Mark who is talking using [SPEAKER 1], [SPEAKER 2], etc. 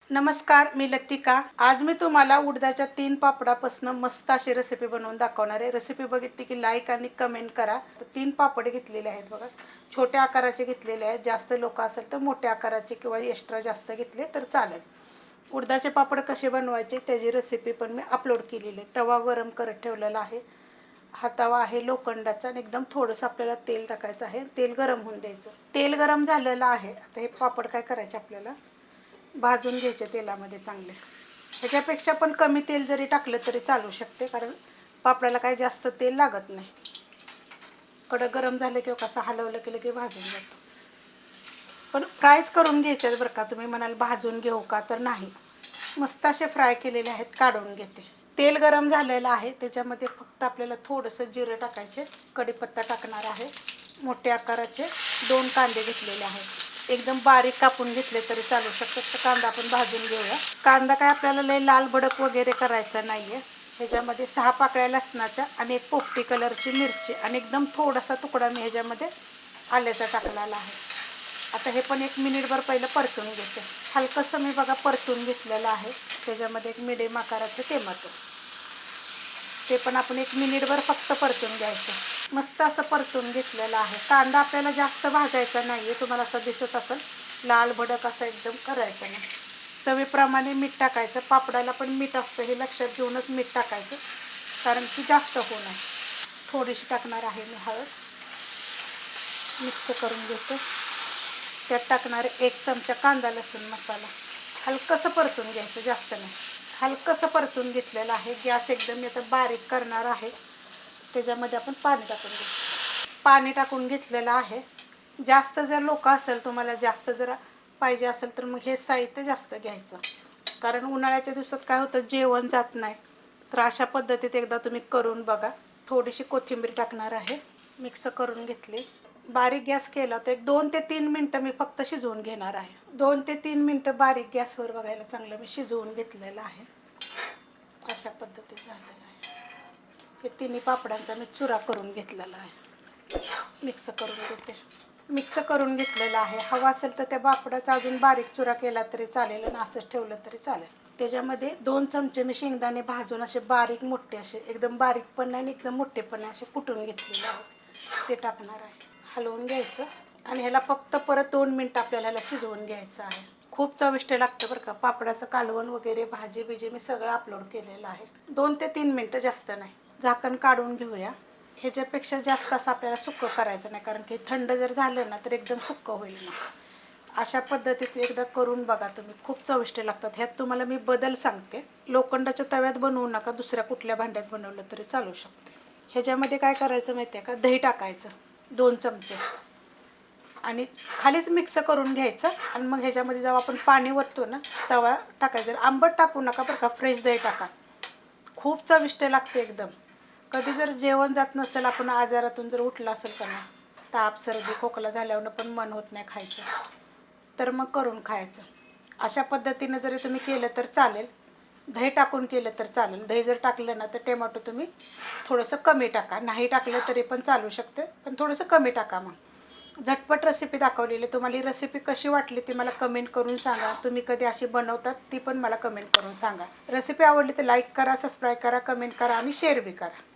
[SPEAKER 1] नमस्कार, मी लतिका। आज मी तुम्हाला उडदाच्या 3 पापडापासून मस्त अशी रेसिपी बनवून दाखवणार आहे। रेसिपी बघितली की लाईक आणि कमेंट करा। तर 3 पापड घेतलेले आहेत बघा, छोट्या आकाराचे घेतलेले आहेत। जास्त लोक असेल तर मोठ्या आकाराचे किंवा एक्स्ट्रा जास्त घेतले तर चालेल। उडदाचे पापड कसे बनवायचे त्याची रेसिपी पण मी अपलोड केलेली आहे। तवा गरम करत ठेवलेला आहे। हा तवा आहे लोखंडाचा आणि एकदम थोडंसं आपल्याला तेल टाकायचं आहे। तेल गरम होऊन द्यायचं। तेल गरम झालेलं आहे। आता हे पापड काय करायचे, आपल्याला भाजून घ्यायचे तेलामध्ये चांगले। ह्याच्यापेक्षा पण कमी तेल जरी टाकलं तरी चालू शकते, कारण पापडाला काही जास्त तेल लागत नाही। कडक गरम झाले की कसं हलवलं केलं की भाजून जातं। पण फ्रायच करून घ्यायचे बरं का। तुम्ही म्हणाल भाजून घेऊ का, तर नाही, मस्त असे फ्राय केलेले आहेत, काढून घेते। तेल गरम झालेलं आहे, त्याच्यामध्ये फक्त आपल्याला थोडंसं जिरं टाकायचे, कढीपत्ता टाकणार आहे, मोठ्या आकाराचे 2 कांदे घेतलेले आहेत। एकदम बारीक कापून घेतले तरी चालू शकतात। तर कांदा आपण भाजून घेऊया। कांदा काय आपल्याला लय लाल भडक वगैरे करायचा नाहीये। ह्याच्यामध्ये 6 पाकळ्या लसणाच्या आणि 1 पोपटी कलरची मिरची आणि एकदम थोडासा तुकडा मी ह्याच्यामध्ये आल्याचा टाकलेला आहे। आता हे पण 1 मिनिटभर पहिलं परतून घेते। हलकंसं मी बघा परतून घेतलेलं आहे। त्याच्यामध्ये 1 मिडियम आकाराचं टोमॅटो, ते पण आपण 1 मिनिटभर फक्त परतून घ्यायचं। मस्त असं परतून घेतलेलं आहे। कांदा आपल्याला जास्त भाजायचा नाहीये, तुम्हाला असं दिसत असेल लाल भडक असं एकदम करायचं नाही। चवीप्रमाणे मीठ टाकायचं। पापडाला पण मीठ असतं, हे लक्षात घेऊनच मीठ टाकायचं, कारण की जास्त होऊ नये। थोडीशी टाकणार आहे मी हळद, मिक्स करून घेते। त्यात टाकणार 1 चमचा कांदा लसूण मसाला, हलकंसं परतून घ्यायचं, जास्त नाही। हलकंसं परतून घेतलेलं आहे। गॅस एकदम आता बारीक करणार आहे। त्याच्यामध्ये आपण पाणी टाकून घेऊ। पाणी टाकून घेतलेलं आहे। जास्त जर लोक असेल, तुम्हाला जास्त जर पाहिजे असेल तर मग हे साहित्य जास्त घ्यायचं, कारण उन्हाळ्याच्या दिवसात काय होतं, जेवण जात नाही। तर अशा पद्धतीत एकदा तुम्ही करून बघा। थोडीशी कोथिंबीर टाकणार आहे, मिक्स करून घेतली। बारीक गॅस केला तर 2 ते 3 मिनटं मी फक्त शिजवून घेणार आहे। 2 ते 3 मिनटं बारीक गॅसवर बघायला चांगलं मी शिजवून घेतलेलं आहे। अशा पद्धतीत झालेलं आहे। हे 3 पापडांचा मी चुरा करून घेतलेला आहे। मिक्स करून घेते। मिक्स करून घेतलेलं आहे। हवा असेल तर त्या पापडाचा अजून बारीक चुरा केला तरी चालेल आणि असंच ठेवलं तरी चालेल। त्याच्यामध्ये 2 चमचे मी शेंगदाणे भाजून असे बारीक मोठे, असे एकदम बारीक पण नाही आणि एकदम मोठे पण नाही, असे कुटून घेतलेले आहेत, ते टाकणार आहे। हलवून घ्यायचं आणि ह्याला फक्त परत 2 मिनिटं आपल्याला ह्याला शिजवून घ्यायचं आहे। खूप चविष्ट लागतं बरं का। पापडाचं कालवण वगैरे भाजी बिजी मी सगळं अपलोड केलेलं आहे। 2 ते 3 मिनिटं, जास्त नाही। झाकण काढून घेऊया। ह्याच्यापेक्षा जास्त असं आपल्याला सुक्कं करायचं नाही, कारण की थंड जर झालं ना तर एकदम सुक्कं होईल ना। अशा पद्धतीत एकदा करून बघा तुम्ही, खूप चविष्ट लागतात। ह्यात तुम्हाला मी बदल सांगते, लोखंडाच्या तव्यात बनवू नका, दुसऱ्या कुठल्या भांड्यात बनवलं तरी चालू शकते। ह्याच्यामध्ये काय करायचं माहिती आहे का, दही टाकायचं 2 चमचे आणि खालीच मिक्स करून घ्यायचं। आणि मग ह्याच्यामध्ये जेव्हा आपण पाणी ओततो ना, तवा टाकायचं। आंबट टाकू नका बरं का, फ्रेश दही टाका, खूप चविष्ट लागते एकदम। कधी जर जेवण जात नसेल, आपण आजारातून जर उठला असेल का ना, ताप सर्दी खोकला झाल्यावर पण मन होत नाही खायचं, तर मग करून खायचं। अशा पद्धतीनं जरी तुम्ही केलं तर चालेल, दही टाकून केलं तर चालेल। दही जर टाकलं ना तर टोमॅटो तुम्ही थोडंसं कमी टाका, नाही टाकलं तरी पण चालू शकते, पण थोडंसं कमी टाका। मग झटपट रेसिपी दाखवलेली। तुम्हाला ही रेसिपी कशी वाटली ती मला कमेंट करून सांगा। तुम्ही कधी अशी बनवतात ती पण मला कमेंट करून सांगा। रेसिपी आवडली तर लाईक करा, सबस्क्राईब करा, कमेंट करा आणि शेअर बी करा।